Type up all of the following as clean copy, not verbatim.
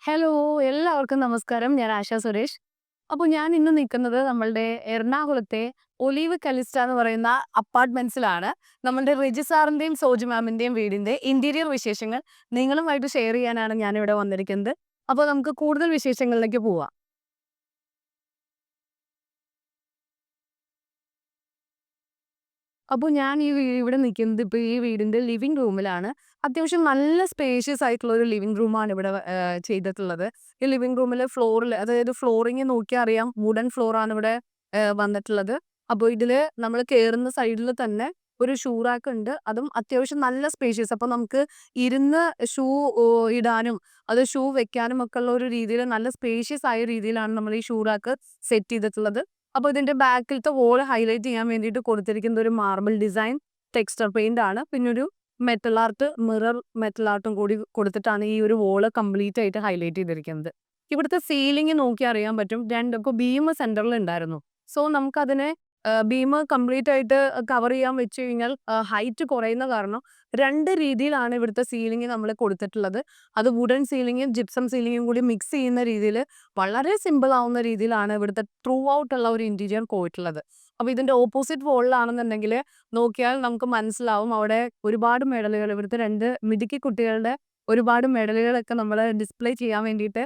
Hello! എല്ലാവർക്കും നമസ്കാരം. ഞാൻ ആശ സുരേഷ്. അപ്പോൾ ഞാൻ ഇന്ന് നിൽക്കുന്നത് നമ്മളുടെ എറണാകുളത്തെ ഒലീവ് കലിസ്റ്റ എന്ന് പറയുന്ന അപ്പാർട്ട്മെന്റ്സിലാണ്. നമ്മളുടെ റിജി സാറിന്റെയും സോജു മാമിന്റെയും വീടിന്റെ ഇന്റീരിയർ വിശേഷങ്ങൾ നിങ്ങളുമായിട്ട് ഷെയർ ചെയ്യാനാണ് ഞാനിവിടെ വന്നിരിക്കുന്നത്. അപ്പോൾ നമുക്ക് കൂടുതൽ വിശേഷങ്ങളിലേക്ക് പോവാം. അപ്പോൾ ഞാൻ ഇവിടെ നിൽക്കുന്നത് ഇപ്പോൾ ഈ വീടിന്റെ ലിവിംഗ് റൂമിലാണ്. അത്യാവശ്യം നല്ല സ്പേഷ്യസ് ആയിട്ടുള്ള ഒരു ലിവിംഗ് റൂമാണ് ഇവിടെ ചെയ്തിട്ടുള്ളത്. ഈ ലിവിംഗ് റൂമിലെ ഫ്ലോറിൽ അതായത് ഫ്ലോറിംഗ് നോക്കിയാൽ അറിയാം വുഡൻ ഫ്ലോറാണ് ഇവിടെ വന്നിട്ടുള്ളത്. അപ്പോൾ ഇതില് നമ്മൾ കേറുന്ന സൈഡിൽ തന്നെ ഒരു ഷൂ റാക്ക് ഉണ്ട്. അതും അത്യാവശ്യം നല്ല സ്പേഷ്യസ്. അപ്പോൾ നമുക്ക് ഇരുന്ന് ഷൂ ഇടാനും അത് ഷൂ വെക്കാനും ഒക്കെ ഉള്ള ഒരു രീതിയിൽ നല്ല സ്പേഷ്യസ് ആയ രീതിയിലാണ് നമ്മൾ ഈ ഷൂ റാക്ക് സെറ്റ് ചെയ്തിട്ടുള്ളത്. അപ്പോൾ ഇതിന്റെ ബാക്കിലത്തെ വോൾ ഹൈലൈറ്റ് ചെയ്യാൻ വേണ്ടിയിട്ട് കൊടുത്തിരിക്കുന്നത് ഒരു മാർബിൾ ഡിസൈൻ ടെക്സ്ചർ പെയിന്റ് ആണ്. പിന്നെ ഒരു മെറ്റൽ ആർട്ട് മിറർ മെറ്റൽ ആർട്ടും കൂടി കൊടുത്തിട്ടാണ് ഈ ഒരു വോള് കംപ്ലീറ്റ് ആയിട്ട് ഹൈലൈറ്റ് ചെയ്തിരിക്കുന്നത്. ഇവിടുത്തെ സീലിംഗ് നോക്കി അറിയാൻ പറ്റും. ഇപ്പോൾ ബീം സെന്ററിൽ ഉണ്ടായിരുന്നു. സോ നമുക്കതിനെ ബീം കംപ്ലീറ്റ് ആയിട്ട് കവർ ചെയ്യാൻ വെച്ച് കഴിഞ്ഞാൽ ഹൈറ്റ് കുറയുന്ന കാരണം 2 രീതിയിലാണ് ഇവിടുത്തെ സീലിംഗ് നമ്മൾ കൊടുത്തിട്ടുള്ളത്. അത് വുഡൻ സീലിംഗും ജിപ്സം സീലിംഗും കൂടി മിക്സ് ചെയ്യുന്ന രീതിയിൽ വളരെ സിമ്പിൾ ആവുന്ന രീതിയിലാണ് ഇവിടുത്തെ ത്രൂ ഔട്ട് ഉള്ള ഒരു ഇന്റീരിയർ പോയിട്ടുള്ളത്. അപ്പോൾ ഇതിന്റെ ഓപ്പോസിറ്റ് വോളിലാണെന്നുണ്ടെങ്കിൽ നോക്കിയാൽ നമുക്ക് മനസ്സിലാവും അവിടെ ഒരുപാട് മെഡലുകൾ ഇവിടുത്തെ 2 മിടുക്കി കുട്ടികളുടെ ഒരുപാട് മെഡലുകളൊക്കെ നമ്മൾ ഡിസ്പ്ലേ ചെയ്യാൻ വേണ്ടിയിട്ട്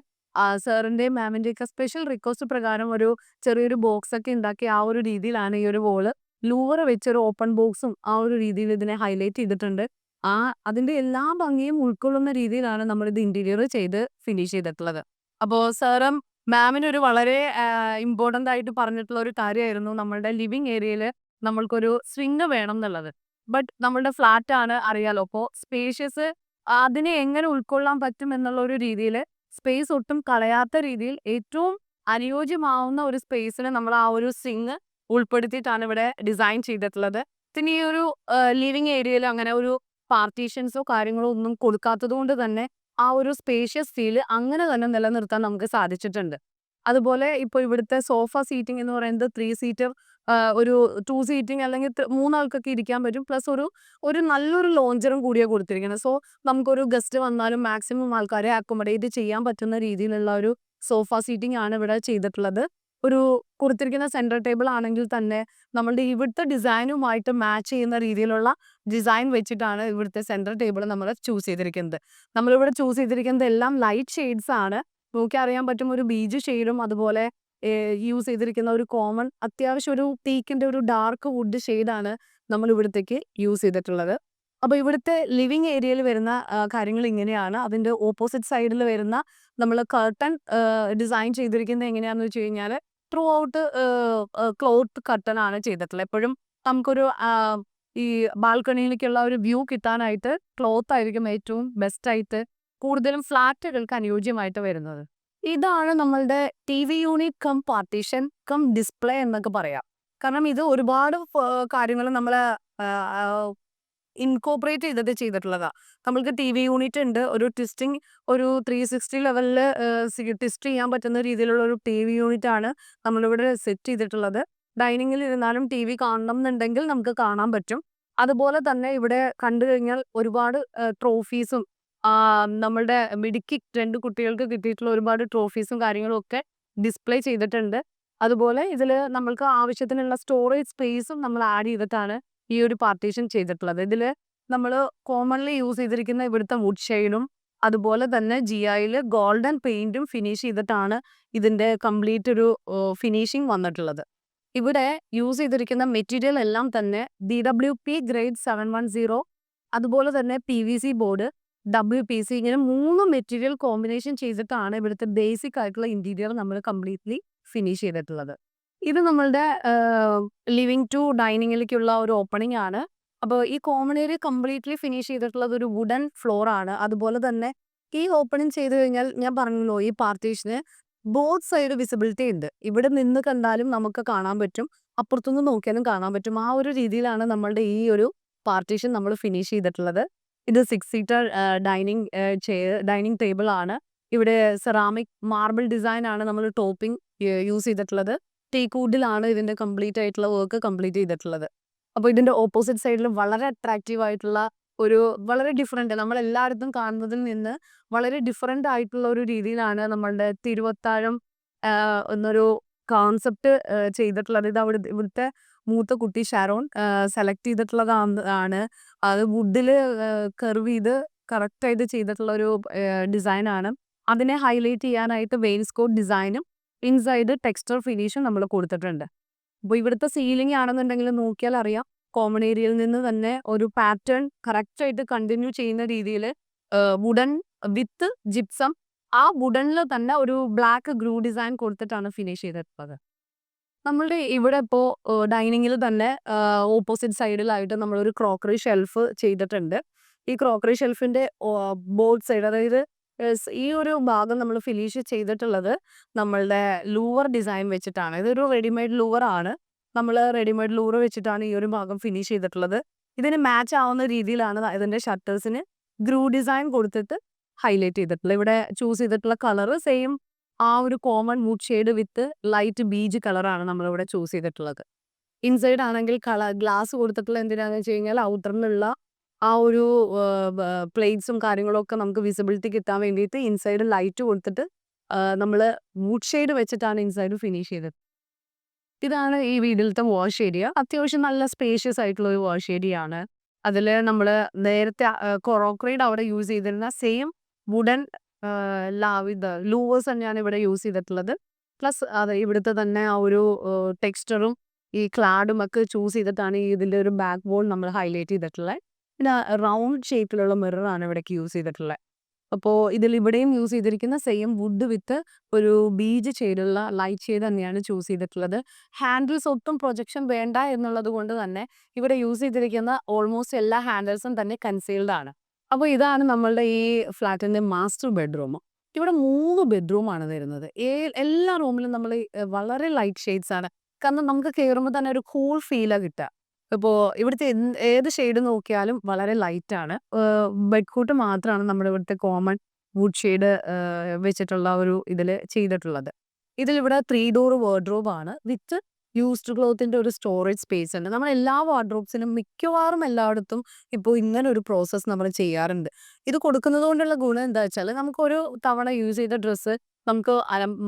സാറിന്റെയും മാമിന്റെയും ഒക്കെ സ്പെഷ്യൽ റിക്വസ്റ്റ് പ്രകാരം ഒരു ചെറിയൊരു ബോക്സ് ഒക്കെ ഉണ്ടാക്കി ആ ഒരു രീതിയിലാണ് ഈ ഒരു വോള് ലൂവർ വെച്ചൊരു ഓപ്പൺ ബോക്സും ആ ഒരു രീതിയിൽ ഇതിനെ ഹൈലൈറ്റ് ചെയ്തിട്ടുണ്ട്. ആ അതിന്റെ എല്ലാ ഭംഗിയും ഉൾക്കൊള്ളുന്ന രീതിയിലാണ് നമ്മളിത് ഇന്റീരിയർ ചെയ്ത് ഫിനിഷ് ചെയ്തിട്ടുള്ളത്. അപ്പോൾ സാറും മാമിന് ഒരു വളരെ ഇമ്പോർട്ടന്റ് ആയിട്ട് പറഞ്ഞിട്ടുള്ള ഒരു കാര്യമായിരുന്നു നമ്മളുടെ ലിവിംഗ് ഏരിയയിൽ നമ്മൾക്കൊരു സ്വിംഗ് വേണം എന്നുള്ളത്. ബട്ട് നമ്മളുടെ ഫ്ലാറ്റ് ആണ് അറിയാലോ. അപ്പോൾ സ്പേഷ്യസ് അതിനെ എങ്ങനെ ഉൾക്കൊള്ളാൻ പറ്റും എന്നുള്ള ഒരു രീതിയിൽ സ്പേസ് ഒട്ടും കളയാത്ത രീതിയിൽ ഏറ്റവും അനുയോജ്യമാവുന്ന ഒരു സ്പേസിന് നമ്മൾ ആ ഒരു സ്വിംഗ് ഉൾപ്പെടുത്തിയിട്ടാണ് ഇവിടെ ഡിസൈൻ ചെയ്തിട്ടുള്ളത്. പിന്നെ ഈ ഒരു ലിവിംഗ് ഏരിയയിൽ അങ്ങനെ ഒരു പാർട്ടീഷൻസോ കാര്യങ്ങളോ ഒന്നും കൊടുക്കാത്തത് കൊണ്ട് തന്നെ ആ ഒരു സ്പേഷ്യസ് ഫീൽ അങ്ങനെ തന്നെ നിലനിർത്താൻ നമുക്ക് സാധിച്ചിട്ടുണ്ട്. അതുപോലെ ഇപ്പോൾ ഇവിടുത്തെ സോഫ സീറ്റിംഗ് എന്ന് പറയുന്നത് 3 സീറ്റർ ഒരു 2 സീറ്റിംഗ് അല്ലെങ്കിൽ 3 ആൾക്കൊക്കെ ഇരിക്കാൻ പറ്റും. പ്ലസ് ഒരു ഒരു നല്ലൊരു ലോഞ്ചറും കൂടിയാണ് കൊടുത്തിരിക്കുന്നത്. സോ നമുക്കൊരു ഗസ്റ്റ് വന്നാലും മാക്സിമം ആൾക്കാരെ അക്കോമഡേറ്റ് ചെയ്യാൻ പറ്റുന്ന രീതിയിലുള്ള ഒരു സോഫ സീറ്റിംഗ് ആണ് ഇവിടെ ചെയ്തിട്ടുള്ളത്. ഒരു കൊടുത്തിരിക്കുന്ന സെന്റർ ടേബിൾ ആണെങ്കിൽ തന്നെ നമ്മളുടെ ഇവിടുത്തെ ഡിസൈനുമായിട്ട് മാച്ച് ചെയ്യുന്ന രീതിയിലുള്ള ഡിസൈൻ വെച്ചിട്ടാണ് ഇവിടുത്തെ സെന്റർ ടേബിൾ നമ്മൾ ചൂസ് ചെയ്തിരിക്കുന്നത്. നമ്മളിവിടെ ചൂസ് ചെയ്തിരിക്കുന്നത് എല്ലാം ലൈറ്റ് ഷെയ്ഡ്സ് ആണ്. നോക്കി അറിയാൻ പറ്റും ഒരു ബീജ് ഷെയ്ഡും അതുപോലെ യൂസ് ചെയ്തിരിക്കുന്ന ഒരു കോമൺ അത്യാവശ്യം ഒരു ടീക്കിന്റെ ഒരു ഡാർക്ക് വുഡ് ഷെയ്ഡാണ് നമ്മൾ ഇവിടത്തേക്ക് യൂസ് ചെയ്തിട്ടുള്ളത്. അപ്പോൾ ഇവിടുത്തെ ലിവിംഗ് ഏരിയയിൽ വരുന്ന കാര്യങ്ങൾ ഇങ്ങനെയാണ്. അതിന്റെ ഓപ്പോസിറ്റ് സൈഡിൽ വരുന്ന നമ്മൾ കർട്ടൻ ഡിസൈൻ ചെയ്തിരിക്കുന്നത് എങ്ങനെയാണെന്ന് വെച്ച് കഴിഞ്ഞാൽ ത്രൂ ഔട്ട് ക്ലോത്ത് കർട്ടൻ ആണ് ചെയ്തിട്ടുള്ളത്. എപ്പോഴും നമുക്കൊരു ഈ ബാൽക്കണിയിലേക്കുള്ള ഒരു വ്യൂ കിട്ടാനായിട്ട് ക്ലോത്ത് ആയിരിക്കും ഏറ്റവും ബെസ്റ്റ് ആയിട്ട് കൂടുതലും ഫ്ലാറ്റുകൾക്ക് അനുയോജ്യമായിട്ട് വരുന്നത്. ഇതാണ് നമ്മളുടെ TV unit cum partition cum display എന്നൊക്കെ പറയാം. കാരണം ഇത് ഒരുപാട് കാര്യങ്ങൾ നമ്മള് ഇൻകോർപ്പറേറ്റ് ചെയ്തിട്ട് ചെയ്തിട്ടുള്ളതാ. നമ്മൾക്ക് ടിവി യൂണിറ്റ് ഉണ്ട്. ഒരു ട്വിസ്റ്റിംഗ് ഒരു 360 ലെവലിൽ ട്വിസ്റ്റ് ചെയ്യാൻ പറ്റുന്ന രീതിയിലുള്ള ഒരു ടിവി യൂണിറ്റ് ആണ് നമ്മളിവിടെ സെറ്റ് ചെയ്തിട്ടുള്ളത്. ഡൈനിങ്ങിൽ ഇരുന്നാലും ടിവി കാണണം എന്നുണ്ടെങ്കിൽ നമുക്ക് കാണാൻ പറ്റും. അതുപോലെ തന്നെ ഇവിടെ കണ്ടു കഴിഞ്ഞാൽ ഒരുപാട് ട്രോഫീസും നമ്മളുടെ മിടുക്കി 2 കുട്ടികൾക്ക് കിട്ടിയിട്ടുള്ള ഒരുപാട് ട്രോഫീസും കാര്യങ്ങളും ഒക്കെ ഡിസ്പ്ലേ ചെയ്തിട്ടുണ്ട്. അതുപോലെ ഇതില് നമ്മൾക്ക് ആവശ്യത്തിനുള്ള സ്റ്റോറേജ് സ്പേസും നമ്മൾ ആഡ് ചെയ്തിട്ടാണ് ഈ ഒരു പാർട്ടീഷൻ ചെയ്തിട്ടുള്ളത്. ഇതില് നമ്മള് കോമൺലി യൂസ് ചെയ്തിരിക്കുന്ന ഇവിടുത്തെ വുഡ് ഷെയ്ഡും അതുപോലെ തന്നെ ജിഐയില് ഗോൾഡൻ പെയിന്റും ഫിനിഷ് ചെയ്തിട്ടാണ് ഇതിന്റെ കംപ്ലീറ്റ് ഒരു ഫിനിഷിംഗ് വന്നിട്ടുള്ളത്. ഇവിടെ യൂസ് ചെയ്തിരിക്കുന്ന മെറ്റീരിയൽ എല്ലാം തന്നെ DWP ഗ്രേഡ് 710 അതുപോലെ തന്നെ PVC ബോർഡ് WPC ഇങ്ങനെ 3 മെറ്റീരിയൽ കോമ്പിനേഷൻ ചെയ്തിട്ടാണ് ഇവിടുത്തെ ബേസിക് ആയിട്ടുള്ള ഇന്റീരിയർ നമ്മൾ കംപ്ലീറ്റ്ലി ഫിനിഷ് ചെയ്തിട്ടുള്ളത്. ഇത് നമ്മളുടെ ലിവിംഗ് ടു ഡൈനിങ്ങിലേക്കുള്ള ഒരു ഓപ്പണിംഗ് ആണ്. അപ്പോൾ ഈ കോമൺ ഏരിയ കംപ്ലീറ്റ്ലി ഫിനിഷ് ചെയ്തിട്ടുള്ളത് ഒരു വുഡൻ ഫ്ലോർ ആണ്. അതുപോലെ തന്നെ ഈ ഓപ്പണിംഗ് ചെയ്ത് കഴിഞ്ഞാൽ ഞാൻ പറഞ്ഞല്ലോ ഈ പാർട്ടീഷന് ബോത്ത് സൈഡ് വിസിബിലിറ്റി ഉണ്ട്. ഇവിടെ നിന്ന് കണ്ടാലും നമുക്ക് കാണാൻ പറ്റും. അപ്പുറത്തുനിന്ന് നോക്കിയാലും കാണാൻ പറ്റും. ആ ഒരു രീതിയിലാണ് നമ്മളുടെ ഈ ഒരു പാർട്ടീഷൻ നമ്മൾ ഫിനിഷ് ചെയ്തിട്ടുള്ളത്. ഇത് 6 സീറ്റർ ഡൈനിങ് ടേബിൾ ആണ്. ഇവിടെ സെറാമിക് മാർബിൾ ഡിസൈൻ ആണ് നമ്മൾ ടോപ്പിംഗ് യൂസ് ചെയ്തിട്ടുള്ളത്. ടീക്ക് വുഡിലാണ് ഇതിന്റെ കംപ്ലീറ്റ് ആയിട്ടുള്ള വർക്ക് കംപ്ലീറ്റ് ചെയ്തിട്ടുള്ളത്. അപ്പോൾ ഇതിന്റെ ഓപ്പോസിറ്റ് സൈഡിൽ വളരെ അട്രാക്റ്റീവ് ആയിട്ടുള്ള ഒരു വളരെ ഡിഫറൻറ്റ് നമ്മളെല്ലായിടത്തും കാണുന്നതിൽ നിന്ന് വളരെ ഡിഫറൻറ്റ് ആയിട്ടുള്ള ഒരു രീതിയിലാണ് നമ്മളുടെ തിരുവത്താഴം എന്നൊരു കോൺസെപ്റ്റ് ചെയ്തിട്ടുള്ളത്. ഇത് ഇവിടുത്തെ മൂത്ത കുട്ടി ഷാരോൺ സെലക്ട് ചെയ്തിട്ടുള്ളതാണ്. അത് വുഡിൽ കർവ് ചെയ്ത് കറക്റ്റായിട്ട് ചെയ്തിട്ടുള്ള ഒരു ഡിസൈനാണ്. അതിനെ ഹൈലൈറ്റ് ചെയ്യാനായിട്ട് വെയിൻസ്കോട്ട് ഡിസൈനും ഇൻസൈഡ് ടെക്സ്ചർ ഫിനിഷും നമ്മൾ കൊടുത്തിട്ടുണ്ട്. അപ്പോൾ ഇവിടുത്തെ സീലിംഗ് ആണെന്നുണ്ടെങ്കിൽ നോക്കിയാൽ അറിയാം കോമൺ ഏരിയയിൽ നിന്ന് തന്നെ ഒരു പാറ്റേൺ കറക്റ്റായിട്ട് കണ്ടിന്യൂ ചെയ്യുന്ന രീതിയിൽ വുഡൻ വിത്ത് ജിപ്സം ആ വുഡനിൽ തന്നെ ഒരു ബ്ലാക്ക് ഗ്രൂ ഡിസൈൻ കൊടുത്തിട്ടാണ് ഫിനിഷ് ചെയ്തിട്ടുള്ളത്. നമ്മളുടെ ഇവിടെ ഇപ്പോൾ ഡൈനിങ്ങിൽ തന്നെ ഓപ്പോസിറ്റ് സൈഡിലായിട്ട് നമ്മളൊരു ക്രോക്കറി ഷെൽഫ് ചെയ്തിട്ടുണ്ട്. ഈ ക്രോക്കറി ഷെൽഫിന്റെ ബോത്ത് സൈഡ് അതായത് ഈ ഒരു ഭാഗം നമ്മൾ ഫിനിഷ് ചെയ്തിട്ടുള്ളത് നമ്മളുടെ ലൂവർ ഡിസൈൻ വെച്ചിട്ടാണ്. ഇതൊരു റെഡിമെയ്ഡ് ലൂവർ ആണ്. നമ്മൾ റെഡിമെയ്ഡ് ലൂവർ വെച്ചിട്ടാണ് ഈ ഒരു ഭാഗം ഫിനിഷ് ചെയ്തിട്ടുള്ളത്. ഇതിന് മാച്ച് ആവുന്ന രീതിയിലാണ് ഇതിന്റെ ഷട്ടേഴ്സിന് ഗ്രൂ ഡിസൈൻ കൊടുത്തിട്ട് ഹൈലൈറ്റ് ചെയ്തിട്ടുള്ളത്. ഇവിടെ ചൂസ് ചെയ്തിട്ടുള്ള കളർ സെയിം ആ ഒരു common wood shade with light beige കളറാണ് നമ്മളിവിടെ ചൂസ് ചെയ്തിട്ടുള്ളത്. ഇൻസൈഡ് ആണെങ്കിൽ ഗ്ലാസ് കൊടുത്തിട്ടുള്ള എന്തിനാന്ന് വെച്ച് കഴിഞ്ഞാൽ ഔട്ടറിലുള്ള ആ ഒരു പ്ലേറ്റ്സും കാര്യങ്ങളൊക്കെ നമുക്ക് വിസിബിലിറ്റി കിട്ടാൻ വേണ്ടിയിട്ട് ഇൻസൈഡ് ലൈറ്റ് കൊടുത്തിട്ട് നമ്മൾ വുഡ് ഷെയ്ഡ് വെച്ചിട്ടാണ് ഇൻസൈഡ് ഫിനിഷ് ചെയ്തത്. ഇതാണ് ഈ വീട്ടിലത്തെ വാഷ് ഏരിയ. അത്യാവശ്യം നല്ല സ്പേഷ്യസ് ആയിട്ടുള്ള ഒരു വാഷ് ഏരിയ ആണ്. അതിൽ നമ്മൾ നേരത്തെ ക്രോക്കറിയുടെ അവിടെ യൂസ് ചെയ്തിരുന്ന സെയിം വുഡൻ ലൂവേഴ്സ് തന്നെയാണ് ഇവിടെ യൂസ് ചെയ്തിട്ടുള്ളത്. പ്ലസ് അത് ഇവിടുത്തെ തന്നെ ആ ഒരു ടെക്സ്ചറും ഈ ക്ലാഡും ഒക്കെ ചൂസ് ചെയ്തിട്ടാണ് ഇതിൻ്റെ ഒരു ബാക്ക് ബോൺ നമ്മൾ ഹൈലൈറ്റ് ചെയ്തിട്ടുള്ളത്. പിന്നെ റൗണ്ട് ഷേപ്പിലുള്ള മിററാണ് ഇവിടേക്ക് യൂസ് ചെയ്തിട്ടുള്ളത്. അപ്പോൾ ഇവിടെയും യൂസ് ചെയ്തിരിക്കുന്ന സെയിം വുഡ് വിത്ത് ഒരു ബീജ് ഷെയ്ഡുള്ള ലൈറ്റ് ഷെയ്ഡ് തന്നെയാണ് ചൂസ് ചെയ്തിട്ടുള്ളത്. ഹാൻഡിൽസ് ഒട്ടും പ്രൊജക്ഷൻ വേണ്ട എന്നുള്ളത് കൊണ്ട് തന്നെ ഇവിടെ യൂസ് ചെയ്തിരിക്കുന്ന ഓൾമോസ്റ്റ് എല്ലാ ഹാൻഡിൽസും തന്നെ കൺസീൽഡ് ആണ്. അപ്പോൾ ഇതാണ് നമ്മളുടെ ഈ ഫ്ലാറ്റിന്റെ മാസ്റ്റർ ബെഡ്റൂം. ഇവിടെ 3 ബെഡ്റൂമാണ് വരുന്നത്. എല്ലാ റൂമിലും നമ്മൾ വളരെ ലൈറ്റ് ഷെയ്ഡ്സ് ആണ്. കാരണം നമുക്ക് കയറുമ്പോൾ തന്നെ ഒരു കൂൾ ഫീലാണ് കിട്ടുക. ഇപ്പോൾ ഇവിടുത്തെ ഏത് ഷെയ്ഡ് നോക്കിയാലും വളരെ ലൈറ്റ് ആണ്. ബെഡ്കൂട്ട് മാത്രമാണ് നമ്മുടെ ഇവിടുത്തെ കോമൺ വുഡ് ഷെയ്ഡ് വെച്ചിട്ടുള്ള ഒരു ഇതിൽ ചെയ്തിട്ടുള്ളത്. ഇതിലിവിടെ 3 ഡോർ വാർഡ്രോബ് ആണ് വിത്ത് യൂസ്ഡ് ക്ലോത്തിന്റെ ഒരു സ്റ്റോറേജ് സ്പേസ് ഉണ്ട്. നമ്മൾ എല്ലാ വാർഡ്രോബ്സിനും മിക്കവാറും എല്ലായിടത്തും ഇപ്പോൾ ഇങ്ങനെ ഒരു പ്രോസസ്സ് നമ്മൾ ചെയ്യാറുണ്ട്. ഇത് കൊടുക്കുന്നത് കൊണ്ടുള്ള ഗുണം എന്താ വെച്ചാൽ നമുക്കൊരു തവണ യൂസ് ചെയ്ത ഡ്രസ്സ് നമുക്ക്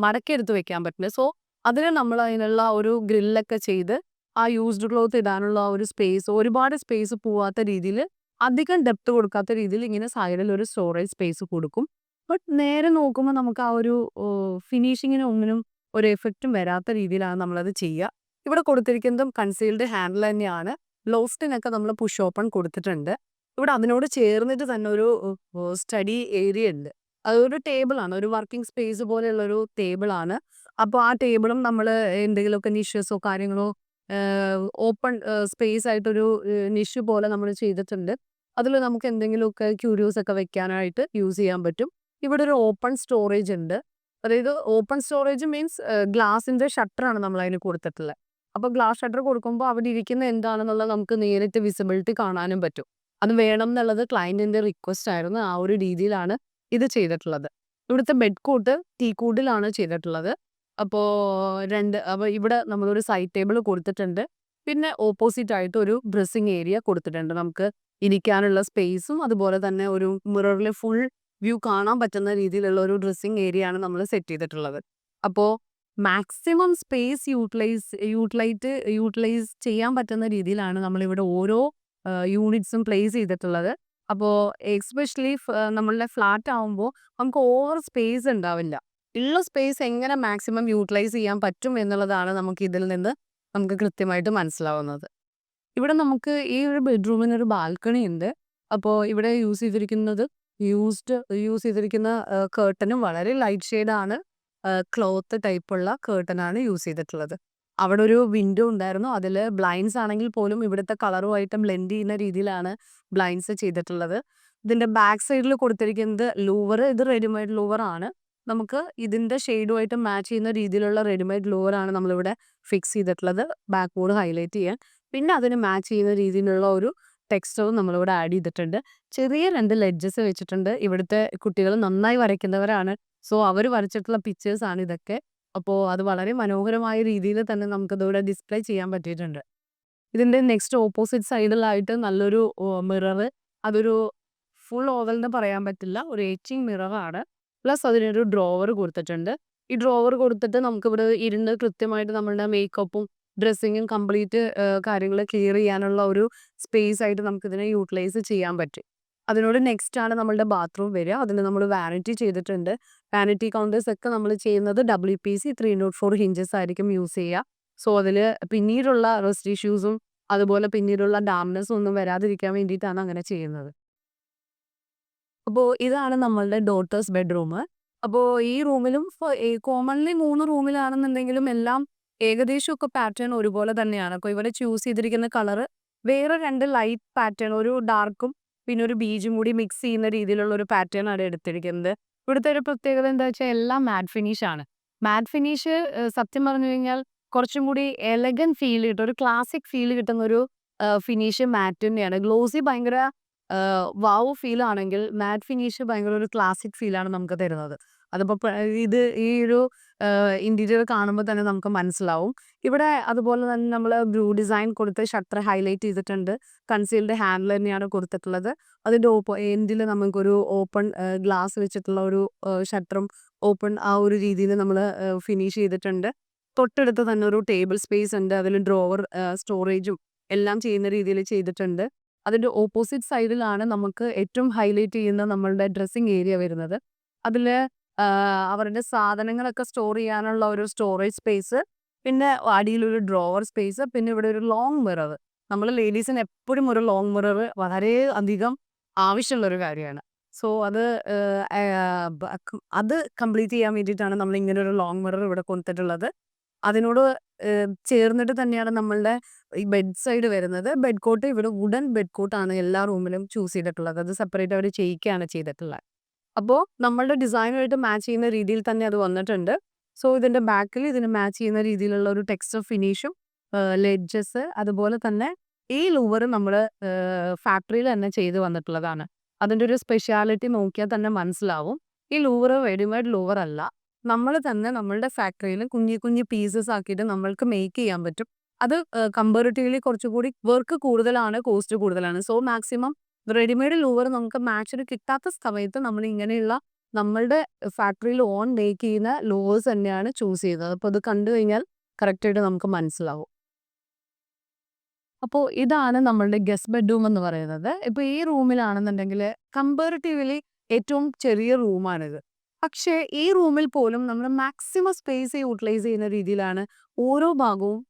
മടക്കിയെടുത്ത് വെക്കാൻ പറ്റില്ല. സോ അതിന് നമ്മൾ അതിനുള്ള ഒരു ഗ്രില്ലൊക്കെ ചെയ്ത് ആ യൂസ്ഡ് ക്ലോത്ത് ഇടാനുള്ള ഒരു സ്പേസ് ഒരുപാട് സ്പേസ് പോവാത്ത രീതിയിൽ അധികം ഡെപ്ത് കൊടുക്കാത്ത രീതിയിൽ ഇങ്ങനെ സൈഡിൽ ഒരു സ്റ്റോറേജ് സ്പേസ് കൊടുക്കും. ബട്ട് നേരെ നോക്കുമ്പോൾ നമുക്ക് ആ ഒരു ഫിനിഷിങ്ങിന് ഒന്നിനും ഒരു എഫക്റ്റും വരാത്ത രീതിയിലാണ് നമ്മളത് ചെയ്യുക. ഇവിടെ കൊടുത്തിരിക്കുന്നതും കൺസീൽഡ് ഹാൻഡിൽ തന്നെയാണ്. ലോഫ്റ്റിനൊക്കെ നമ്മൾ പുഷ് ഓപ്പൺ കൊടുത്തിട്ടുണ്ട്. ഇവിടെ അതിനോട് ചേർന്നിട്ട് തന്നെ ഒരു സ്റ്റഡി ഏരിയ ഉണ്ട്. അതൊരു ടേബിളാണ്, ഒരു വർക്കിംഗ് സ്പേസ് പോലെയുള്ളൊരു ടേബിളാണ്. അപ്പോൾ ആ ടേബിളും നമ്മൾ എന്തെങ്കിലുമൊക്കെ നിഷസോ കാര്യങ്ങളോ ഓപ്പൺ സ്പേസ് ആയിട്ടൊരു നിഷ് പോലെ നമ്മൾ ചെയ്തിട്ടുണ്ട്. അതിൽ നമുക്ക് എന്തെങ്കിലുമൊക്കെ ക്യൂരിയോസ് ഒക്കെ വെക്കാനായിട്ട് യൂസ് ചെയ്യാൻ പറ്റും. ഇവിടെ ഒരു ഓപ്പൺ സ്റ്റോറേജ് ഉണ്ട്. അതായത് ഓപ്പൺ സ്റ്റോറേജ് മീൻസ് ഗ്ലാസിന്റെ ഷട്ടറാണ് നമ്മൾ അതിന് കൊടുത്തിട്ടുള്ളത്. അപ്പോൾ ഗ്ലാസ് ഷട്ടർ കൊടുക്കുമ്പോൾ അവിടെ ഇരിക്കുന്ന എന്താണെന്നുള്ളത് നമുക്ക് നേരിട്ട് വിസിബിലിറ്റി കാണാനും പറ്റും. അത് വേണം എന്നുള്ളത് ക്ലയന്റിന്റെ റിക്വസ്റ്റ് ആയിരുന്നു. ആ ഒരു രീതിയിലാണ് ഇത് ചെയ്തിട്ടുള്ളത്. ഇവിടുത്തെ ബെഡ് കോട്ട് ടീക്കൂഡിലാണ് ചെയ്തിട്ടുള്ളത്. അപ്പോൾ അപ്പോൾ ഇവിടെ നമ്മളൊരു സൈഡ് ടേബിൾ കൊടുത്തിട്ടുണ്ട്. പിന്നെ ഓപ്പോസിറ്റ് ആയിട്ട് ഒരു ഡ്രസ്സിംഗ് ഏരിയ കൊടുത്തിട്ടുണ്ട്. നമുക്ക് ഇരിക്കാനുള്ള സ്പേസും അതുപോലെ തന്നെ ഒരു മിററിൽ ഫുൾ വ്യൂ കാണാൻ പറ്റുന്ന രീതിയിലുള്ള ഒരു ഡ്രസ്സിംഗ് ഏരിയ ആണ് നമ്മൾ സെറ്റ് ചെയ്തിട്ടുള്ളത്. അപ്പോൾ മാക്സിമം സ്പേസ് യൂട്ടിലൈസ് ചെയ്യാൻ പറ്റുന്ന രീതിയിലാണ് നമ്മളിവിടെ ഓരോ യൂണിറ്റ്സും പ്ലേസ് ചെയ്തിട്ടുള്ളത്. അപ്പോൾ എസ്പെഷ്യലി നമ്മളുടെ ഫ്ലാറ്റ് ആകുമ്പോൾ നമുക്ക് ഓവർ സ്പേസ് ഉണ്ടാവില്ല. ഉള്ള സ്പേസ് എങ്ങനെ മാക്സിമം യൂട്ടിലൈസ് ചെയ്യാൻ പറ്റും എന്നുള്ളതാണ് നമുക്ക് ഇതിൽ നിന്ന് നമുക്ക് കൃത്യമായിട്ട് മനസ്സിലാവുന്നത്. ഇവിടെ നമുക്ക് ഈ ഒരു ബെഡ്റൂമിന് ഒരു ബാൽക്കണി ഉണ്ട്. അപ്പോൾ ഇവിടെ യൂസ് ചെയ്തിരിക്കുന്ന കേർട്ടനും വളരെ ലൈറ്റ് ഷെയ്ഡാണ്. ക്ലോത്ത് ടൈപ്പുള്ള കേർട്ടനാണ് യൂസ് ചെയ്തിട്ടുള്ളത്. അവിടെ ഒരു വിൻഡോ ഉണ്ടായിരുന്നു. അതിൽ ബ്ലൈൻഡ്സ് ആണെങ്കിൽ പോലും ഇവിടുത്തെ കളറുമായിട്ട് ബ്ലെൻഡ് ചെയ്യുന്ന രീതിയിലാണ് ബ്ലൈൻഡ്സ് ചെയ്തിട്ടുള്ളത്. ഇതിന്റെ ബാക്ക് സൈഡിൽ കൊടുത്തിരിക്കുന്നത് ലൂവർ. ഇത് റെഡിമെയ്ഡ് ലൂവർ ആണ്. നമുക്ക് ഇതിന്റെ ഷെയ്ഡുമായിട്ട് മാച്ച് ചെയ്യുന്ന രീതിയിലുള്ള റെഡിമെയ്ഡ് ലൂവർ ആണ് നമ്മളിവിടെ ഫിക്സ് ചെയ്തിട്ടുള്ളത് ബാക്ക് ബോർഡ് ഹൈലൈറ്റ് ചെയ്യാൻ. പിന്നെ അതിന് മാച്ച് ചെയ്യുന്ന രീതിയിലുള്ള ഒരു ടെക്സ്റ്ററും നമ്മളിവിടെ ആഡ് ചെയ്തിട്ടുണ്ട്. ചെറിയ 2 ലെഡ്ജസ് വെച്ചിട്ടുണ്ട്. ഇവിടുത്തെ കുട്ടികൾ നന്നായി വരയ്ക്കുന്നവരാണ്. സോ അവർ വരച്ചിട്ടുള്ള പിക്ചേഴ്സ് ആണ് ഇതൊക്കെ. അപ്പോൾ അത് വളരെ മനോഹരമായ രീതിയിൽ തന്നെ നമുക്കതിവിടെ ഡിസ്പ്ലേ ചെയ്യാൻ പറ്റിയിട്ടുണ്ട്. ഇതിന്റെ നെക്സ്റ്റ് ഓപ്പോസിറ്റ് സൈഡിലായിട്ട് നല്ലൊരു മിറർ അതൊരു ഫുൾ ഓവൽ എന്ന് പറയാൻ പറ്റില്ല. ഒരു എച്ചിങ് മിററാണ്. പ്ലസ് അതിനൊരു ഡ്രോവർ കൊടുത്തിട്ടുണ്ട്. ഈ ഡ്രോവർ കൊടുത്തിട്ട് നമുക്കിവിടെ ഇരുന്ന് കൃത്യമായിട്ട് നമ്മളുടെ മേക്കപ്പും ഡ്രസ്സിങ്ങും കംപ്ലീറ്റ് കാര്യങ്ങൾ ക്ലിയർ ചെയ്യാനുള്ള ഒരു സ്പേസ് ആയിട്ട് നമുക്കിതിനെ യൂട്ടിലൈസ് ചെയ്യാൻ പറ്റും. അതിനോട് നെക്സ്റ്റ് ആണ് നമ്മളുടെ ബാത്റൂം വരിക. അതിന് നമ്മൾ വാനിറ്റി ചെയ്തിട്ടുണ്ട്. വാനിറ്റി കൗണ്ടേഴ്സ് ഒക്കെ നമ്മൾ ചെയ്യുന്നത് WPC 304 ഹിഞ്ചസ് ആയിരിക്കും യൂസ് ചെയ്യുക. സോ അതിൽ പിന്നീടുള്ള റസ്റ്റ് ഇഷ്യൂസും അതുപോലെ പിന്നീടുള്ള ഡാംനെസ്സും ഒന്നും വരാതിരിക്കാൻ വേണ്ടിയിട്ടാണ് അങ്ങനെ ചെയ്യുന്നത്. അപ്പോൾ ഇതാണ് നമ്മളുടെ ഡോട്ടേഴ്സ് ബെഡ്റൂം. അപ്പോൾ ഈ റൂമിലും കോമൺലി 3 റൂമിലാണെന്നുണ്ടെങ്കിലും എല്ലാം ഏകദേശമൊക്കെ പാറ്റേൺ ഒരുപോലെ തന്നെയാണ്. അപ്പോൾ ഇവിടെ ചൂസ് ചെയ്തിരിക്കുന്ന കളറ് വേറെ 2 ലൈറ്റ് പാറ്റേൺ, ഒരു ഡാർക്കും പിന്നെ ഒരു ബീജും കൂടി മിക്സ് ചെയ്യുന്ന രീതിയിലുള്ള ഒരു പാറ്റേൺ ആണ് എടുത്തിരിക്കുന്നത്. ഇവിടുത്തെ ഒരു പ്രത്യേകത എന്താ വെച്ചാൽ എല്ലാം മാറ്റ് ഫിനിഷ് ആണ്. മാറ്റ് ഫിനിഷ് സത്യം പറഞ്ഞു കഴിഞ്ഞാൽ കുറച്ചും കൂടി എലഗന്റ് ഫീൽ കിട്ടും, ഒരു ക്ലാസിക് ഫീൽ കിട്ടുന്ന ഒരു ഫിനിഷ് മാറ്റ് തന്നെയാണ്. ഗ്ലോസി ഭയങ്കര വാവ് ഫീൽ ആണെങ്കിൽ മാറ്റ് ഫിനിഷ് ഭയങ്കര ഒരു ക്ലാസിക് ഫീലാണ് നമുക്ക് തരുന്നത്. അതിപ്പോൾ ഇത് ഈ ഒരു ഇന്റീരിയർ കാണുമ്പോൾ തന്നെ നമുക്ക് മനസ്സിലാവും. ഇവിടെ അതുപോലെ തന്നെ നമ്മൾ ബ്ലൂ ഡിസൈൻ കൊടുത്ത് ഷട്ടർ ഹൈലൈറ്റ് ചെയ്തിട്ടുണ്ട്. കൺസീൽഡ് ഹാൻഡിൽ തന്നെയാണ് കൊടുത്തിട്ടുള്ളത്. അതിൻ്റെ എൻഡിൽ നമുക്കൊരു ഓപ്പൺ ഗ്ലാസ് വെച്ചിട്ടുള്ള ഒരു ഷട്ടറും ഓപ്പൺ ആ ഒരു രീതിയിൽ നമ്മൾ ഫിനിഷ് ചെയ്തിട്ടുണ്ട്. തൊട്ടടുത്ത് തന്നെ ഒരു ടേബിൾ സ്പേസ് ഉണ്ട്. അതിൽ ഡ്രോവർ സ്റ്റോറേജും എല്ലാം ചെയ്യുന്ന രീതിയിൽ ചെയ്തിട്ടുണ്ട്. അതിൻ്റെ ഓപ്പോസിറ്റ് സൈഡിലാണ് നമുക്ക് ഏറ്റവും ഹൈലൈറ്റ് ചെയ്യുന്ന നമ്മളുടെ ഡ്രസ്സിംഗ് ഏരിയ വരുന്നത്. അതിൽ അവരുടെ സാധനങ്ങളൊക്കെ സ്റ്റോർ ചെയ്യാനുള്ള ഒരു സ്റ്റോറേജ് സ്പേസ്, പിന്നെ അടിയിലൊരു ഡ്രോവർ സ്പേസ്, പിന്നെ ഇവിടെ ഒരു ലോങ് മിറർ. നമ്മൾ ലേഡീസിന് എപ്പോഴും ഒരു ലോങ് മിറർ വളരെ അധികം ആവശ്യമുള്ള ഒരു കാര്യമാണ്. സോ അത് കംപ്ലീറ്റ് ചെയ്യാൻ വേണ്ടിയിട്ടാണ് നമ്മൾ ഇങ്ങനെ ഒരു ലോങ് മിറർ ഇവിടെ കൊടുത്തിട്ടുള്ളത്. അതിനോട് ചേർന്നിട്ട് തന്നെയാണ് നമ്മളുടെ ഈ ബെഡ് സൈഡ് വരുന്നത്. ബെഡ് കോട്ട് ഇവിടെ വുഡൻ ബെഡ് കോട്ടാണ് എല്ലാ റൂമിലും ചൂസ് ചെയ്തിട്ടുള്ളത്. അത് സെപ്പറേറ്റ് അവർ ചെയ്യിക്കുകയാണ് ചെയ്തിട്ടുള്ളത്. അപ്പോൾ നമ്മളുടെ ഡിസൈനുമായിട്ട് മാച്ച് ചെയ്യുന്ന രീതിയിൽ തന്നെ അത് വന്നിട്ടുണ്ട്. സോ ഇതിൻ്റെ ബാക്കിൽ ഇതിന് മാച്ച് ചെയ്യുന്ന രീതിയിലുള്ള ഒരു ടെക്സ്ചർ ഫിനിഷും ലെഡ്ജസ് അതുപോലെ തന്നെ ഈ ലൂവർ നമ്മൾ ഫാക്ടറിയിൽ തന്നെ ചെയ്ത് വന്നിട്ടുള്ളതാണ്. അതിൻ്റെ ഒരു സ്പെഷ്യാലിറ്റി നോക്കിയാൽ തന്നെ മനസ്സിലാവും. ഈ ലൂവർ റെഡിമെയ്ഡ് ലൂവർ അല്ല. നമ്മൾ തന്നെ നമ്മളുടെ ഫാക്ടറിയിൽ കുഞ്ഞു കുഞ്ഞു പീസസ് ആക്കിയിട്ട് നമ്മൾക്ക് മേക്ക് ചെയ്യാൻ പറ്റും. അത് കമ്പാരിറ്റീവ്ലി കുറച്ചുകൂടി വർക്ക് കൂടുതലാണ്, കോസ്റ്റ് കൂടുതലാണ്. സോ മാക്സിമം റെഡിമെയ്ഡ് ലൂവർ നമുക്ക് മാച്ചിന് കിട്ടാത്ത സമയത്ത് നമ്മൾ ഇങ്ങനെയുള്ള നമ്മളുടെ ഫാക്ടറിയിൽ ഓൺ മേക്ക് ചെയ്യുന്ന ലൂവേഴ്സ് തന്നെയാണ് ചൂസ് ചെയ്യുന്നത്. അപ്പോൾ അത് കണ്ടു കഴിഞ്ഞാൽ കറക്റ്റായിട്ട് നമുക്ക് മനസ്സിലാവും. അപ്പോൾ ഇതാണ് നമ്മളുടെ ഗസ്റ്റ് ബെഡ്റൂം എന്ന് പറയുന്നത്. ഇപ്പോൾ ഈ റൂമിലാണെന്നുണ്ടെങ്കിൽ കമ്പാരിറ്റീവ്ലി ഏറ്റവും ചെറിയ റൂമാണിത്. പക്ഷേ ഈ റൂമിൽ പോലും നമ്മൾ മാക്സിമം സ്പേസ് യൂട്ടിലൈസ് ചെയ്യുന്ന രീതിയിലാണ് ഓരോ ഭാഗവും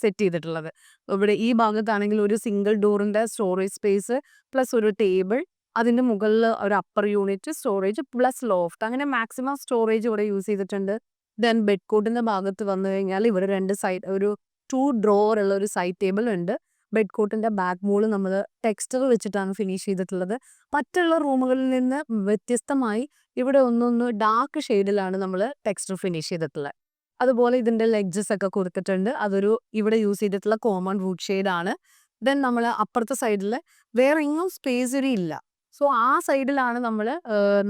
സെറ്റ് ചെയ്തിട്ടുള്ളത്. ഇവിടെ ഈ ഭാഗത്താണെങ്കിൽ ഒരു സിംഗിൾ ഡോറിൻ്റെ സ്റ്റോറേജ് സ്പേസ് പ്ലസ് ഒരു ടേബിൾ, അതിൻ്റെ മുകളിൽ ഒരു upper unit storage plus loft, അങ്ങനെ മാക്സിമം സ്റ്റോറേജ് ഇവിടെ യൂസ് ചെയ്തിട്ടുണ്ട്. ദെൻ ബെഡ് കോട്ടിൻ്റെ ഭാഗത്ത് വന്നു കഴിഞ്ഞാൽ ഇവിടെ 2 സൈഡ് ഒരു 2 ഡ്രോവർ ഉള്ള ഒരു സൈഡ് ടേബിൾ ഉണ്ട്. ബെഡ് കോട്ടിൻ്റെ ബാക്ക് മോള് നമ്മൾ ടെക്സ്ചർ വെച്ചിട്ടാണ് ഫിനിഷ് ചെയ്തിട്ടുള്ളത്. മറ്റുള്ള റൂമുകളിൽ നിന്ന് വ്യത്യസ്തമായി ഇവിടെ ഒന്നൊന്ന് ഡാർക്ക് ഷെയ്ഡിലാണ് നമ്മൾ ടെക്സ്ചർ ഫിനിഷ് ചെയ്തിട്ടുള്ളത്. അതുപോലെ ഇതിൻ്റെ ലെഡ്ജസ് ഒക്കെ കൊടുത്തിട്ടുണ്ട്. അതൊരു ഇവിടെ യൂസ് ചെയ്തിട്ടുള്ള കോമൺ വുഡ് ഷെയ്ഡാണ്. ദെൻ നമ്മൾ അപ്പുറത്തെ സൈഡിൽ വേറെ എങ്ങും സ്പേസ് ഇല്ല. സോ ആ സൈഡിലാണ് നമ്മൾ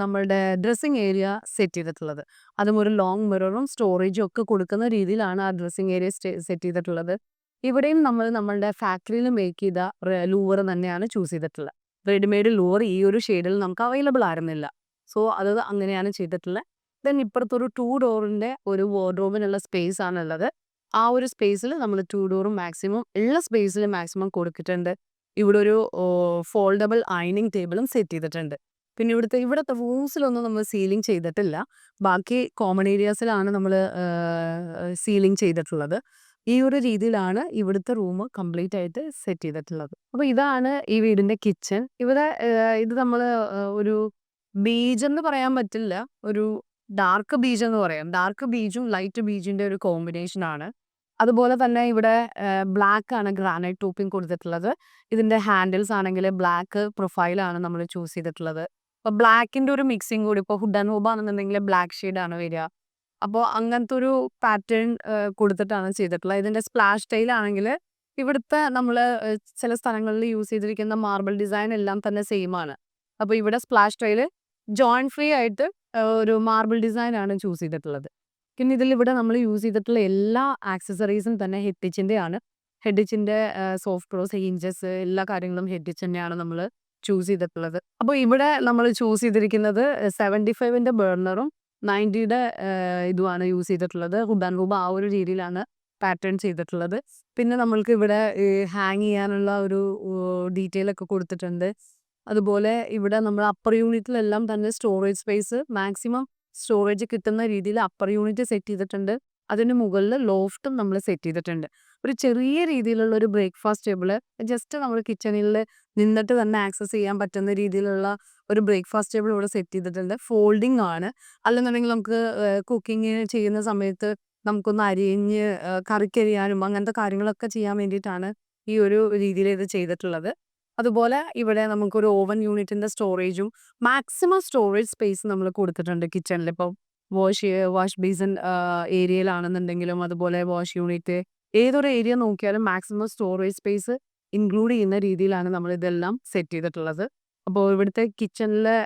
നമ്മളുടെ ഡ്രസ്സിങ് ഏരിയ സെറ്റ് ചെയ്തിട്ടുള്ളത്. അതും ഒരു ലോങ് മിററും സ്റ്റോറേജും ഒക്കെ കൊടുക്കുന്ന രീതിയിലാണ് ആ ഡ്രസ്സിങ് ഏരിയ സെറ്റ് ചെയ്തിട്ടുള്ളത്. ഇവിടെയും നമ്മൾ നമ്മളുടെ ഫാക്ടറിയിൽ മേക്ക് ചെയ്ത ലൂവർ തന്നെയാണ് ചൂസ് ചെയ്തിട്ടുള്ളത്. റെഡിമെയ്ഡ് ലൂവർ ഈ ഒരു ഷെയ്ഡിൽ നമുക്ക് അവൈലബിൾ ആയിരുന്നില്ല. സോ അത് അങ്ങനെയാണ് ചെയ്തിട്ടുള്ളത്. ദെൻ ഇപ്പുറത്തൊരു 2 ഡോറിൻ്റെ ഒരു വാർഡ്രോബിനുള്ള സ്പേസ് ആണുള്ളത്. ആ ഒരു സ്പേസിൽ നമ്മൾ 2 ഡോറും മാക്സിമം ഉള്ള സ്പേസിൽ മാക്സിമം കൊടുത്തിട്ടുണ്ട്. ഇവിടെ ഒരു ഫോൾഡബിൾ അയണിങ് ടേബിളും സെറ്റ് ചെയ്തിട്ടുണ്ട്. പിന്നെ ഇവിടുത്തെ റൂംസിലൊന്നും നമ്മൾ സീലിംഗ് ചെയ്തിട്ടില്ല. ബാക്കി കോമൺ ഏരിയാസിലാണ് നമ്മൾ സീലിംഗ് ചെയ്തിട്ടുള്ളത്. ഈ ഒരു രീതിയിലാണ് ഇവിടുത്തെ റൂം കംപ്ലീറ്റ് ആയിട്ട് സെറ്റ് ചെയ്തിട്ടുള്ളത്. അപ്പോൾ ഇതാണ് ഈ വീടിൻ്റെ കിച്ചൺ. ഇവിടെ ഇത് നമ്മൾ ഒരു ബീജ് എന്ന് പറയാൻ പറ്റില്ല, ഒരു ഡാർക്ക് ബീജ് എന്ന് പറയാം. ഡാർക്ക് ബീജും ലൈറ്റ് ബീജിൻ്റെ ഒരു കോമ്പിനേഷൻ ആണ്. അതുപോലെ തന്നെ ഇവിടെ ബ്ലാക്ക് ആണ് ഗ്രാനൈറ്റ് ടോപ്പിംഗ് കൊടുത്തിട്ടുള്ളത്. ഇതിൻ്റെ ഹാൻഡിൽസ് ആണെങ്കിൽ ബ്ലാക്ക് പ്രൊഫൈലാണ് നമ്മൾ ചൂസ് ചെയ്തിട്ടുള്ളത്. അപ്പോൾ ബ്ലാക്കിൻ്റെ ഒരു മിക്സിങ് കൂടി, ഇപ്പോൾ ഹുഡ് ആൻഡ് ഹൂബ് ആണെന്നുണ്ടെങ്കിൽ ബ്ലാക്ക് ഷെയ്ഡാണ് വരിക. അപ്പോൾ അങ്ങനത്തെ ഒരു പാറ്റേൺ കൊടുത്തിട്ടാണ് ചെയ്തിട്ടുള്ളത്. ഇതിൻ്റെ സ്പ്ലാഷ് ടൈലാണെങ്കിൽ ഇവിടുത്തെ നമ്മൾ ചില സ്ഥലങ്ങളിൽ യൂസ് ചെയ്തിരിക്കുന്ന മാർബിൾ ഡിസൈൻ എല്ലാം തന്നെ സെയിം ആണ്. അപ്പോൾ ഇവിടെ സ്പ്ലാഷ് ടൈല് ജോയിന്റ് ഫ്രീ ആയിട്ട് ഒരു മാർബിൾ ഡിസൈൻ ആണ് ചൂസ് ചെയ്തിട്ടുള്ളത്. പിന്നെ ഇതിലിവിടെ നമ്മൾ യൂസ് ചെയ്തിട്ടുള്ള എല്ലാ ആക്സസറീസും തന്നെ ഹെഡിച്ചിൻ്റെ ആണ്. ഹെഡിച്ചിൻ്റെ സോഫ്റ്റ് ക്ലോസ്, ഹിഞ്ചസ് എല്ലാ കാര്യങ്ങളും ഹെഡിച്ച് തന്നെയാണ് നമ്മൾ ചൂസ് ചെയ്തിട്ടുള്ളത്. അപ്പോൾ ഇവിടെ നമ്മൾ ചൂസ് ചെയ്തിരിക്കുന്നത് 75ന്റെ ബർണറും 90യുടെ ഇതുമാണ് യൂസ് ചെയ്തിട്ടുള്ളത്. ഹുഡ് ആൻഡ് ഹൂബ് ആ ഒരു രീതിയിലാണ് പാറ്റേൺ ചെയ്തിട്ടുള്ളത്. പിന്നെ നമ്മൾക്ക് ഇവിടെ ഹാങ് ചെയ്യാനുള്ള ഒരു ഡീറ്റെയിൽ ഒക്കെ കൊടുത്തിട്ടുണ്ട്. അതുപോലെ ഇവിടെ നമ്മൾ അപ്പർ യൂണിറ്റിലെല്ലാം തന്നെ സ്റ്റോറേജ് സ്പേസ് മാക്സിമം സ്റ്റോറേജ് കിട്ടുന്ന രീതിയിൽ അപ്പർ യൂണിറ്റ് സെറ്റ് ചെയ്തിട്ടുണ്ട്. അതിന് മുകളിൽ ലോഫ്റ്റും നമ്മൾ സെറ്റ് ചെയ്തിട്ടുണ്ട്. ഒരു ചെറിയ രീതിയിലുള്ള ഒരു ബ്രേക്ക്ഫാസ്റ്റ് ടേബിള് ജസ്റ്റ് നമ്മൾ കിച്ചണിൽ നിന്നിട്ട് തന്നെ ആക്സസ് ചെയ്യാൻ പറ്റുന്ന രീതിയിലുള്ള ഒരു ബ്രേക്ക്ഫാസ്റ്റ് ടേബിൾ ഇവിടെ സെറ്റ് ചെയ്തിട്ടുണ്ട്. ഫോൾഡിംഗ് ആണ്. അല്ലെന്നുണ്ടെങ്കിൽ നമുക്ക് കുക്കിംഗ് ചെയ്യുന്ന സമയത്ത് നമുക്കൊന്ന് അരിഞ്ഞ് കറിക്കരിയാനും അങ്ങനത്തെ കാര്യങ്ങളൊക്കെ ചെയ്യാൻ വേണ്ടിയിട്ടാണ് ഈ ഒരു രീതിയിൽ ഇത് ചെയ്തിട്ടുള്ളത്. അതുപോലെ ഇവിടെ നമുക്കൊരു ഓവൻ യൂണിറ്റിന്റെ സ്റ്റോറേജും മാക്സിമം സ്റ്റോറേജ് സ്പേസ് നമ്മൾ കൊടുത്തിട്ടുണ്ട് കിച്ചണിൽ. ഇപ്പോൾ വാഷ് ബേസിൻ ഏരിയയിലാണെന്നുണ്ടെങ്കിലും അതുപോലെ വാഷ് യൂണിറ്റ് ഏതൊരു ഏരിയ നോക്കിയാലും മാക്സിമം സ്റ്റോറേജ് സ്പേസ് ഇൻക്ലൂഡ് ചെയ്യുന്ന രീതിയിലാണ് നമ്മൾ ഇതെല്ലാം സെറ്റ് ചെയ്തിട്ടുള്ളത്. അപ്പോൾ ഇവിടുത്തെ കിച്ചണിലെ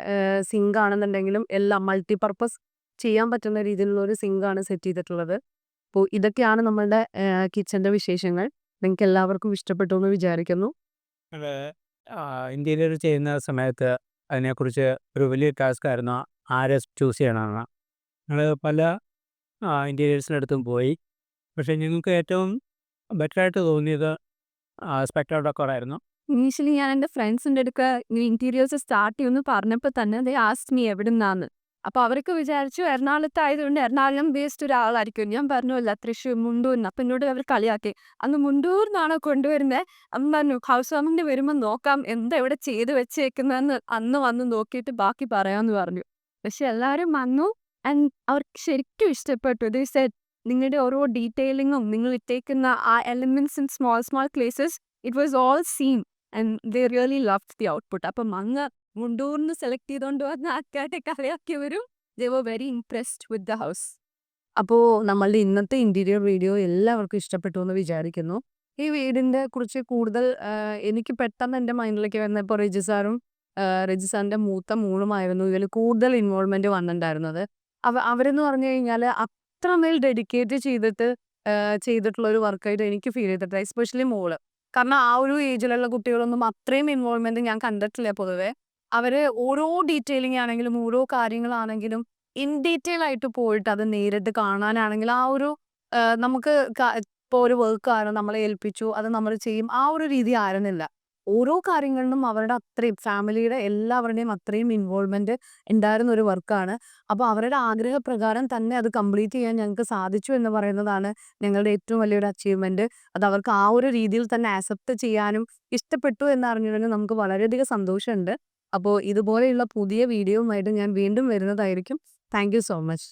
സിങ്ക് ആണെന്നുണ്ടെങ്കിലും എല്ലാം മൾട്ടിപർപ്പസ് ചെയ്യാൻ പറ്റുന്ന രീതിയിലുള്ള ഒരു സിങ്കാണ് സെറ്റ് ചെയ്തിട്ടുള്ളത്. അപ്പോൾ ഇതൊക്കെയാണ് നമ്മളുടെ കിച്ചന്റെ വിശേഷങ്ങൾ. നിങ്ങൾക്ക് എല്ലാവർക്കും ഇഷ്ടപ്പെട്ടു എന്ന് വിചാരിക്കുന്നു. അത് ഇന്റീരിയർ ചെയ്യുന്ന സമയത്ത് അതിനെക്കുറിച്ച് ഒരു വലിയ ടാസ്ക് ആയിരുന്നു ആരെ ചൂസ് ചെയ്യണമെന്ന്. ഞങ്ങൾ പല ഇൻറ്റീരിയേഴ്സിനടുത്തും പോയി. പക്ഷേ ഞങ്ങൾക്ക് ഏറ്റവും ബെറ്ററായിട്ട് തോന്നിയത് സ്പെക്ട്ര ഡെക്കോർ ആയിരുന്നു. ഇനീഷ്യലി ഞാൻ എൻ്റെ ഫ്രണ്ട്സിൻ്റെ അടുക്ക ഇന്റീരിയേഴ്സ് സ്റ്റാർട്ട് ചെയ്യുമെന്ന് പറഞ്ഞപ്പോൾ തന്നെ ദേ ആസ്ക്ഡ് മീ എവിടുന്നാന്ന്. അപ്പോൾ അവരൊക്കെ വിചാരിച്ചു എറണാകുളത്തായതുകൊണ്ട് എറണാകുളം ബേസ്ഡ് ഒരാളായിരിക്കും. ഞാൻ പറഞ്ഞില്ല തൃശ്ശൂർ മുണ്ടൂരിന്ന്. അപ്പം എന്നോട് അവർ കളിയാക്കി അന്ന് മുണ്ടൂരിന്നാണോ കൊണ്ടുവരുന്നത്. അമ്മ പറഞ്ഞു ഹൗസ് വാമിൻ്റെ വരുമ്പോൾ നോക്കാം എന്താ ഇവിടെ ചെയ്ത് വെച്ചേക്കുന്നതെന്ന് അന്ന് വന്ന് നോക്കിയിട്ട് ബാക്കി പറയാമെന്ന് പറഞ്ഞു. പക്ഷെ എല്ലാവരും വന്നു ആൻഡ് അവർക്ക് ശരിക്കും ഇഷ്ടപ്പെട്ടു. ദേ സെഡ് നിങ്ങളുടെ ഓരോ ഡീറ്റെയിലിങ്ങും നിങ്ങൾ ഇട്ടേക്കുന്ന ആ elements in small small places it was all seen and they really loved the output. അപ്പം അങ്ങ് മുണ്ടൂറിന്ന് സെലക്ട് ചെയ്തുകൊണ്ട് വന്ന ആൾക്കാരെ കളിയാക്കിയവരും they were very impressed with the house. അപ്പോൾ നമ്മളുടെ ഇന്നത്തെ ഇന്റീരിയർ വീഡിയോ എല്ലാവർക്കും ഇഷ്ടപ്പെട്ടു എന്ന് വിചാരിക്കുന്നു. ഈ വീടിന്റെ കുറിച്ച് കൂടുതൽ എനിക്ക് പെട്ടെന്ന് എൻ്റെ മൈൻഡിലേക്ക് വരുന്ന ഇപ്പോൾ റെജി സാറിന്റെ മൂത്ത മോളുമായിരുന്നു ഇതിൽ കൂടുതൽ ഇൻവോൾവ്മെന്റ് വന്നിട്ടുണ്ടായിരുന്നത്. അവരെന്ന് പറഞ്ഞു കഴിഞ്ഞാൽ അത്രമേൽ ഡെഡിക്കേറ്റ് ചെയ്തിട്ടുള്ള ഒരു വർക്കായിട്ട് എനിക്ക് ഫീൽ ചെയ്തിട്ടില്ല. എസ്പെഷ്യലി മോള്. കാരണം ആ ഒരു ഏജിലുള്ള കുട്ടികളൊന്നും അത്രയും ഇൻവോൾവ്മെന്റ് ഞാൻ കണ്ടിട്ടില്ല പൊതുവെ. അവര് ഓരോ ഡീറ്റെയിലിംഗ് ആണെങ്കിലും ഓരോ കാര്യങ്ങളാണെങ്കിലും ഇൻ ഡീറ്റെയിൽ ആയിട്ട് പോയിട്ട് അത് നേരിട്ട് കാണാനാണെങ്കിൽ ആ ഒരു നമുക്ക് ഇപ്പോൾ ഒരു വർക്കാണ് നമ്മളെ ഏൽപ്പിച്ചു അത് നമ്മൾ ചെയ്യും ആ ഒരു രീതി ആയിരുന്നില്ല. ഓരോ കാര്യങ്ങളിലും അവരുടെ അത്രയും ഫാമിലിയുടെ എല്ലാവരുടെയും അത്രയും ഇൻവോൾവ്മെന്റ് ഉണ്ടായിരുന്ന ഒരു വർക്കാണ്. അപ്പോൾ അവരുടെ ആഗ്രഹപ്രകാരം തന്നെ അത് കംപ്ലീറ്റ് ചെയ്യാൻ ഞങ്ങൾക്ക് സാധിച്ചു എന്ന് പറയുന്നതാണ് ഞങ്ങളുടെ ഏറ്റവും വലിയൊരു അച്ചീവ്മെന്റ്. അത് അവർക്ക് ആ ഒരു രീതിയിൽ തന്നെ ആക്സെപ്റ്റ് ചെയ്യാനും ഇഷ്ടപ്പെട്ടു എന്ന് അറിഞ്ഞതിന് നമുക്ക് വളരെയധികം സന്തോഷമുണ്ട്. അപ്പോൾ ഇതുപോലെയുള്ള പുതിയ വീഡിയോയുമായിട്ട് ഞാൻ വീണ്ടും വരുന്നതായിരിക്കും. Thank you so much.